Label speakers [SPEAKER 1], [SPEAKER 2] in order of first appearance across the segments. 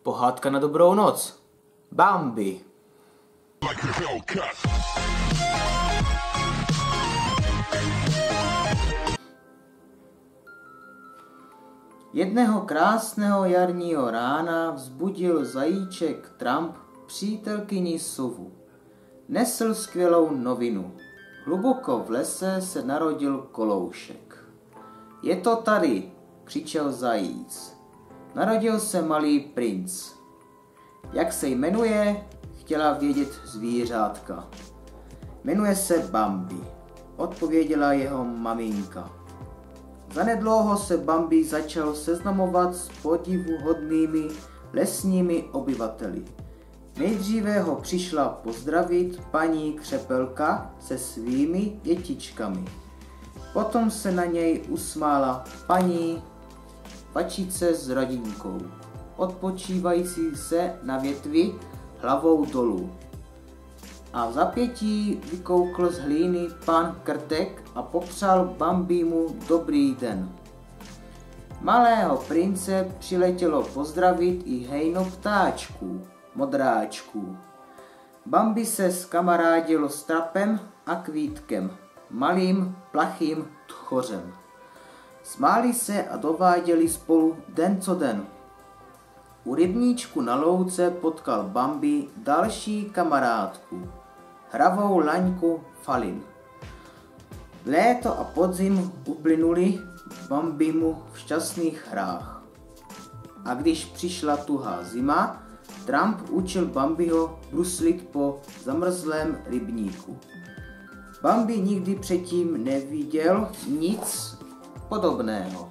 [SPEAKER 1] Pohádka na dobrou noc. Bambi. Jedného krásného jarního rána vzbudil zajíček Trump přítelkyni sovu. Nesl skvělou novinu. Hluboko v lese se narodil koloušek. Je to tady, křičel zajíc. Narodil se malý princ. Jak se jmenuje, chtěla vědět zvířátka. Jmenuje se Bambi, odpověděla jeho maminka. Zanedlouho se Bambi začal seznamovat s podivuhodnými lesními obyvateli. Nejdříve ho přišla pozdravit paní Křepelka se svými dětičkami. Potom se na něj usmála paní Vačice s rodinkou, odpočívající se na větvi hlavou dolů. A v zapětí vykoukl z hlíny pan Krtek a popřál Bambimu dobrý den. Malého prince přiletělo pozdravit i hejno ptáčků, modráčků. Bambi se skamarádilo s Trapem a Kvítkem, malým plachým tchořem. Smáli se a dováděli spolu den co den. U rybníčku na louce potkal Bambi další kamarádku, hravou laňku Falin. Léto a podzim uplynuli Bambimu v šťastných hrách. A když přišla tuhá zima, Trump učil Bambiho bruslit po zamrzlém rybníku. Bambi nikdy předtím neviděl nic podobného.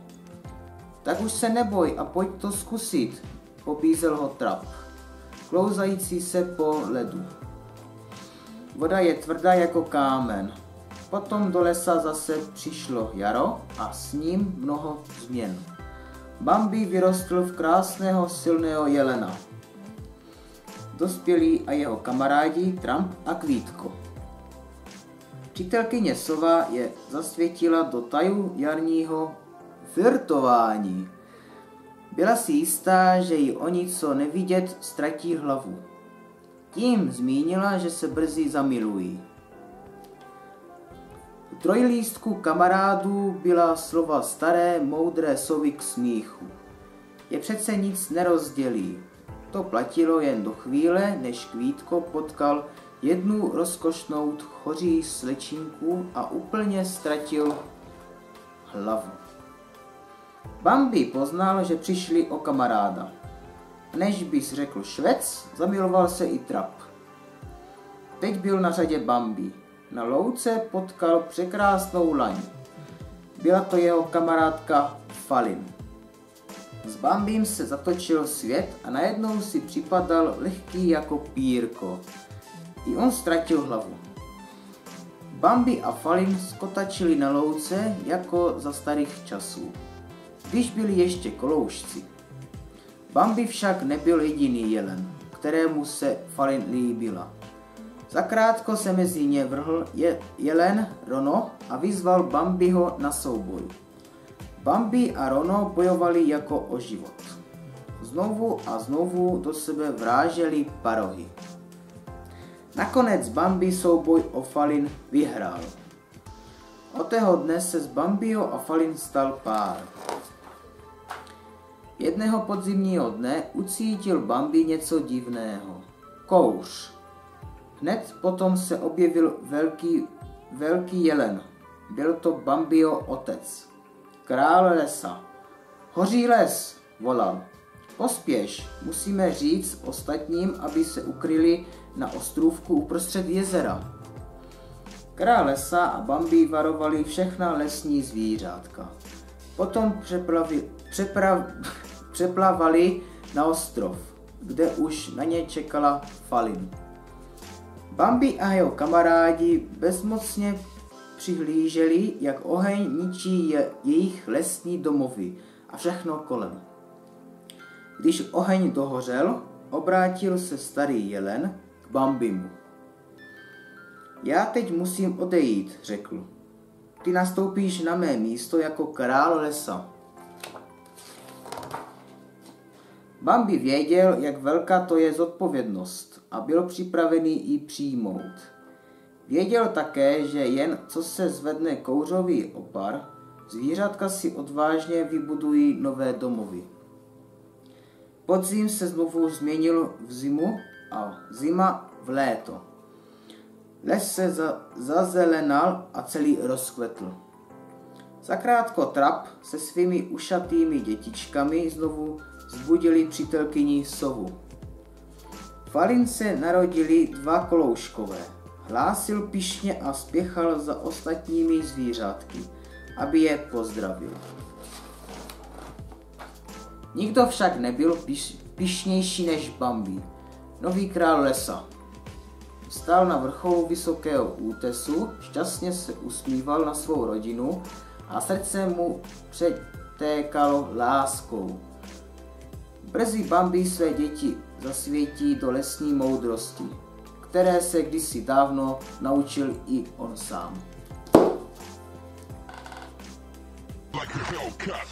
[SPEAKER 1] Tak už se neboj a pojď to zkusit, pobízel ho Trap, klouzající se po ledu. Voda je tvrdá jako kámen. Potom do lesa zase přišlo jaro a s ním mnoho změn. Bambi vyrostl v krásného silného jelena. Dospělí a jeho kamarádi Trump a Kvítko. Přítelkyně sova je zasvětila do tajů jarního flirtování. Byla si jistá, že ji o něco nevidět ztratí hlavu. Tím zmínila, že se brzy zamilují. U trojlístku kamarádů byla slova staré moudré sovy k smíchu. Je přece nic nerozdělí. To platilo jen do chvíle, než Kvítko potkal jednu rozkošnou tchoří slečinku a úplně ztratil hlavu. Bambi poznal, že přišli o kamaráda. Než bys řekl švec, zamiloval se i Trap. Teď byl na řadě Bambi. Na louce potkal překrásnou laň. Byla to jeho kamarádka Falin. S Bambim se zatočil svět a najednou si připadal lehký jako pírko. I on ztratil hlavu. Bambi a Falin skotačili na louce jako za starých časů, když byli ještě koloušci. Bambi však nebyl jediný jelen, kterému se Falin líbila. Zakrátko se mezi ně vrhl jelen Rono a vyzval Bambiho na souboj. Bambi a Rono bojovali jako o život. Znovu a znovu do sebe vráželi parohy. Nakonec Bambi souboj o Falin vyhrál. Od tého dne se z Bambiho a Falin stal pár. Jedného podzimního dne ucítil Bambi něco divného. Kouř. Hned potom se objevil velký jelen. Byl to Bambiho otec. Král lesa. Hoří les, volal. Pospěš, musíme říct ostatním, aby se ukryli na ostrůvku uprostřed jezera. Král lesa a Bambi varovali všechna lesní zvířátka. Potom přeplavali na ostrov, kde už na ně čekala Falin. Bambi a jeho kamarádi bezmocně přihlíželi, jak oheň ničí jejich lesní domovy a všechno kolem. Když oheň dohořel, obrátil se starý jelen k Bambimu. Já teď musím odejít, řekl. Ty nastoupíš na mé místo jako král lesa. Bambi věděl, jak velká to je zodpovědnost a byl připravený ji přijmout. Věděl také, že jen co se zvedne kouřový opar, zvířátka si odvážně vybudují nové domovy. Podzim se znovu změnil v zimu a zima v léto. Les se zazelenal a celý rozkvetl. Zakrátko Trap se svými ušatými dětičkami znovu zbudili přítelkyni sovu. V Alince narodili 2 kolouškové. Hlásil pyšně a spěchal za ostatními zvířátky, aby je pozdravil. Nikdo však nebyl pyšnější než Bambi, nový král lesa. Stál na vrcholu vysokého útesu, šťastně se usmíval na svou rodinu a srdce mu přetékalo láskou. Brzy Bambi své děti zasvětí do lesní moudrosti, které se kdysi dávno naučil i on sám.
[SPEAKER 2] Like a Hellcat.